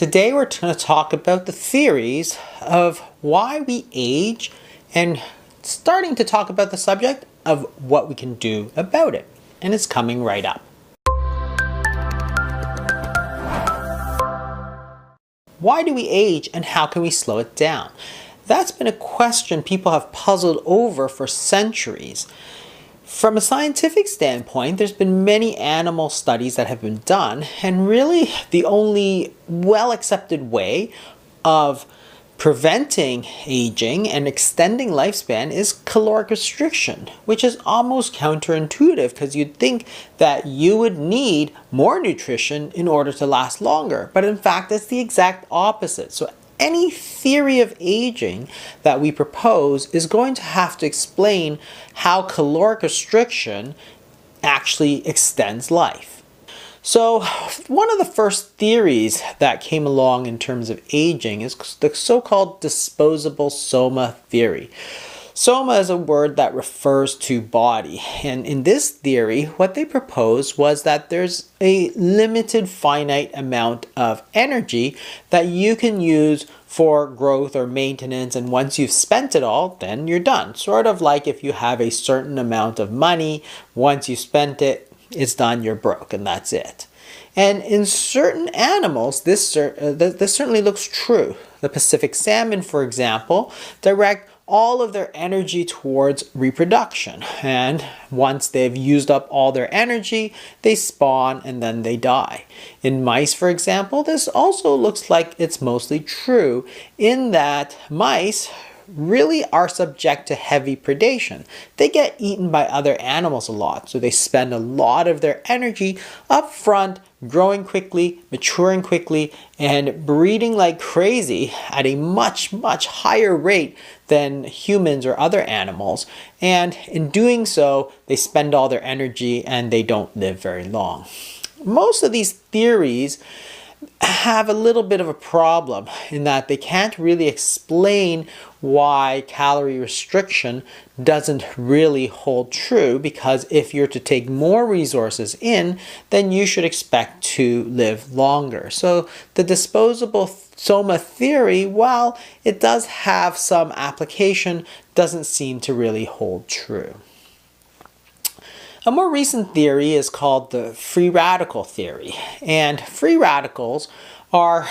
Today we're going to talk about the theories of why we age and starting to talk about the subject of what we can do about it. And it's coming right up. Why do we age and how can we slow it down? That's been a question people have puzzled over for centuries. From a scientific standpoint, there's been many animal studies that have been done, and really the only well-accepted way of preventing aging and extending lifespan is caloric restriction, which is almost counterintuitive because you'd think that you would need more nutrition in order to last longer. But in fact, it's the exact opposite. So any theory of aging that we propose is going to have to explain how caloric restriction actually extends life. So one of the first theories that came along in terms of aging is the so-called disposable soma theory. Soma is a word that refers to body, and in this theory, what they proposed was that there's a limited finite amount of energy that you can use for growth or maintenance, and once you've spent it all, then you're done. Sort of like if you have a certain amount of money, once you spent it, it's done, you're broke, and that's it. And in certain animals, this certainly looks true. The Pacific salmon, for example, direct all of their energy towards reproduction. And once they've used up all their energy, they spawn and then they die. In mice, for example, this also looks like it's mostly true in that mice really are subject to heavy predation. They get eaten by other animals a lot, so they spend a lot of their energy up front, growing quickly, maturing quickly, and breeding like crazy at a much higher rate than humans or other animals. And in doing so, they spend all their energy and they don't live very long. Most of these theories have a little bit of a problem in that they can't really explain why calorie restriction doesn't really hold true, because if you're to take more resources in, then you should expect to live longer. So the disposable soma theory, while it does have some application, doesn't seem to really hold true. A more recent theory is called the free radical theory, and free radicals are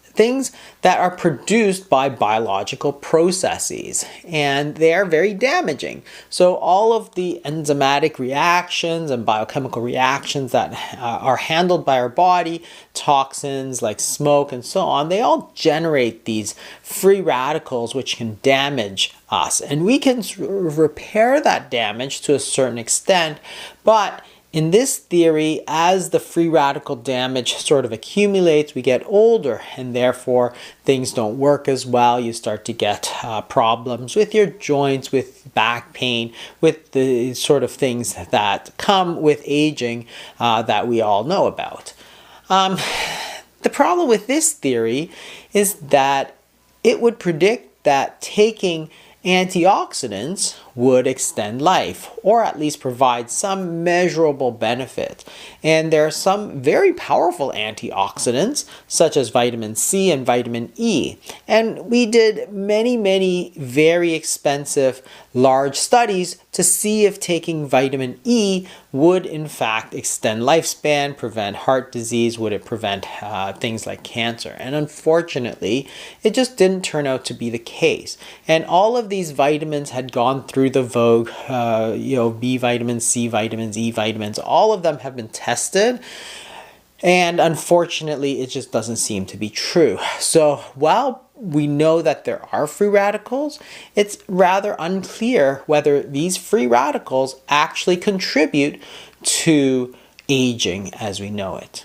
things that are produced by biological processes, and they are very damaging. So all of the enzymatic reactions and biochemical reactions that are handled by our body, toxins like smoke and so on, they all generate these free radicals which can damage us. And we can repair that damage to a certain extent, but in this theory, as the free radical damage sort of accumulates, we get older and therefore things don't work as well. You start to get problems with your joints, with back pain, with the sort of things that come with aging that we all know about. The problem with this theory is that it would predict that taking antioxidants would extend life, or at least provide some measurable benefit. And there are some very powerful antioxidants, such as vitamin C and vitamin E. And we did many very expensive large studies to see if taking vitamin E would in fact extend lifespan, prevent heart disease, would it prevent things like cancer. And unfortunately, it just didn't turn out to be the case. And all of these vitamins had gone through the vogue, B vitamins, C vitamins, E vitamins, all of them have been tested. And unfortunately, it just doesn't seem to be true. So while we know that there are free radicals, it's rather unclear whether these free radicals actually contribute to aging as we know it.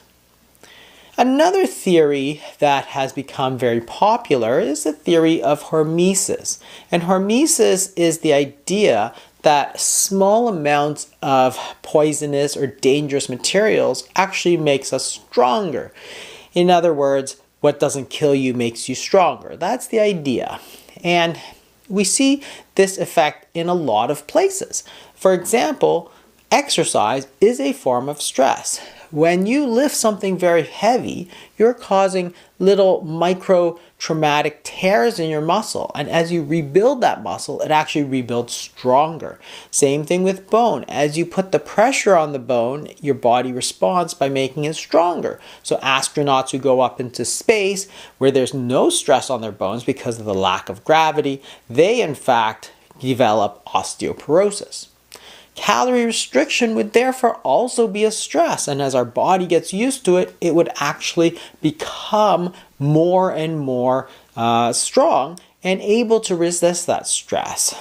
Another theory that has become very popular is the theory of hormesis. And hormesis is the idea that small amounts of poisonous or dangerous materials actually makes us stronger. In other words, what doesn't kill you makes you stronger. That's the idea. And we see this effect in a lot of places. For example, exercise is a form of stress. when you lift something very heavy, you're causing little micro traumatic tears in your muscle. And as you rebuild that muscle, it actually rebuilds stronger. Same thing with bone. As you put the pressure on the bone, your body responds by making it stronger. So astronauts who go up into space where there's no stress on their bones because of the lack of gravity, they in fact develop osteoporosis. Calorie restriction would therefore also be a stress, and as our body gets used to it, it would actually become more and more strong and able to resist that stress.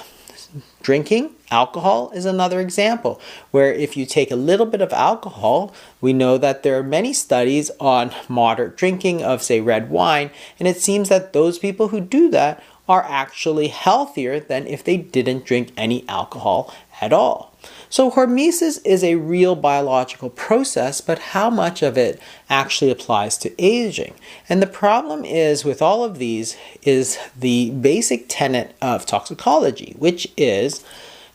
Drinking alcohol is another example, where if you take a little bit of alcohol, we know that there are many studies on moderate drinking of, say, red wine, and it seems that those people who do that are actually healthier than if they didn't drink any alcohol at all. So hormesis is a real biological process, but how much of it actually applies to aging? And the problem is with all of these is the basic tenet of toxicology, which is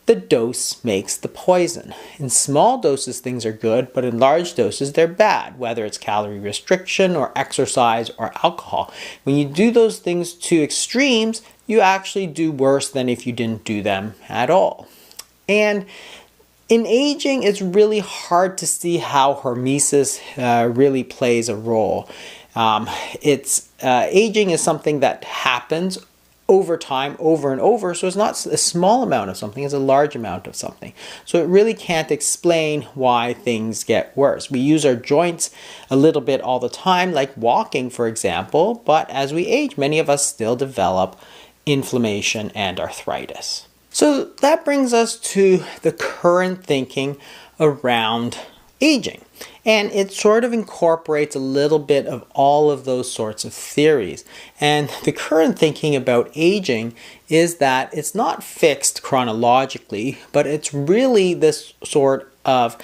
the dose makes the poison. In small doses, things are good, but in large doses, they're bad, whether it's calorie restriction or exercise or alcohol. When you do those things to extremes, you actually do worse than if you didn't do them at all. And in aging, it's really hard to see how hormesis really plays a role. Aging is something that happens over time, over and over, so it's not a small amount of something, it's a large amount of something. So it really can't explain why things get worse. We use our joints a little bit all the time, like walking, for example, but as we age, many of us still develop inflammation and arthritis. So that brings us to the current thinking around aging. And it sort of incorporates a little bit of all of those sorts of theories. And the current thinking about aging is that it's not fixed chronologically, but it's really this sort of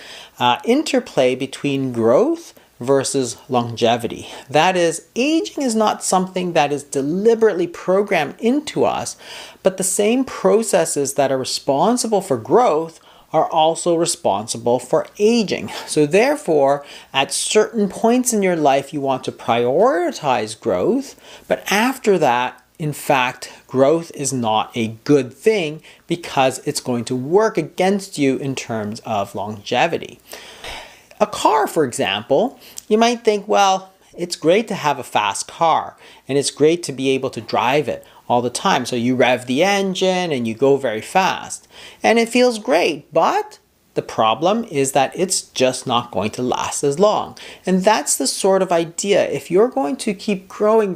interplay between growth versus longevity. That is, aging is not something that is deliberately programmed into us, but the same processes that are responsible for growth are also responsible for aging. So therefore, at certain points in your life, you want to prioritize growth, but after that, in fact, growth is not a good thing because it's going to work against you in terms of longevity. A car, for example, you might think, well, it's great to have a fast car and it's great to be able to drive it all the time. So you rev the engine and you go very fast and it feels great, but the problem is that it's just not going to last as long. And that's the sort of idea. If you're going to keep growing,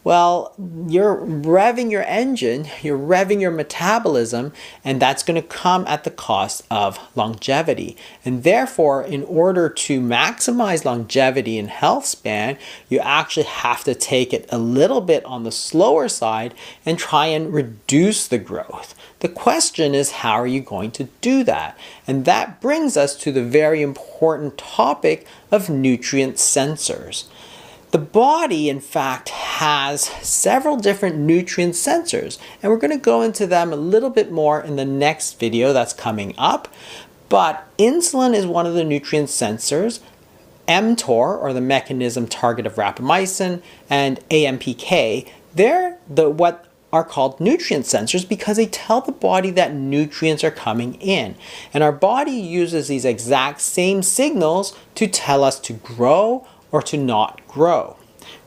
well, you're revving your engine, you're revving your metabolism, and that's going to come at the cost of longevity. And therefore, in order to maximize longevity and health span, you actually have to take it a little bit on the slower side and try and reduce the growth. The question is, how are you going to do that? And that brings us to the very important topic of nutrient sensors. The body, in fact, has several different nutrient sensors, and we're going to go into them a little bit more in the next video that's coming up. But insulin is one of the nutrient sensors. mTOR, or the mechanism target of rapamycin, and AMPK, they're what are called nutrient sensors because they tell the body that nutrients are coming in. And our body uses these exact same signals to tell us to grow or to not grow.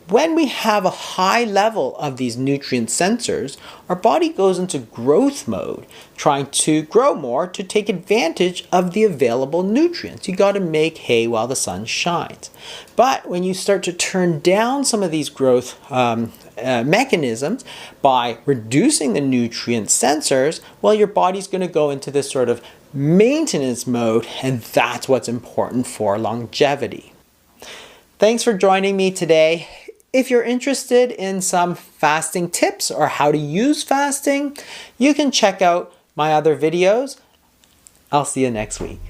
When we have a high level of these nutrient sensors, our body goes into growth mode, trying to grow more to take advantage of the available nutrients. You got to make hay while the sun shines. But when you start to turn down some of these growth mechanisms by reducing the nutrient sensors, well, your body's going to go into this sort of maintenance mode, and that's what's important for longevity. Thanks for joining me today. If you're interested in some fasting tips or how to use fasting, you can check out my other videos. I'll see you next week.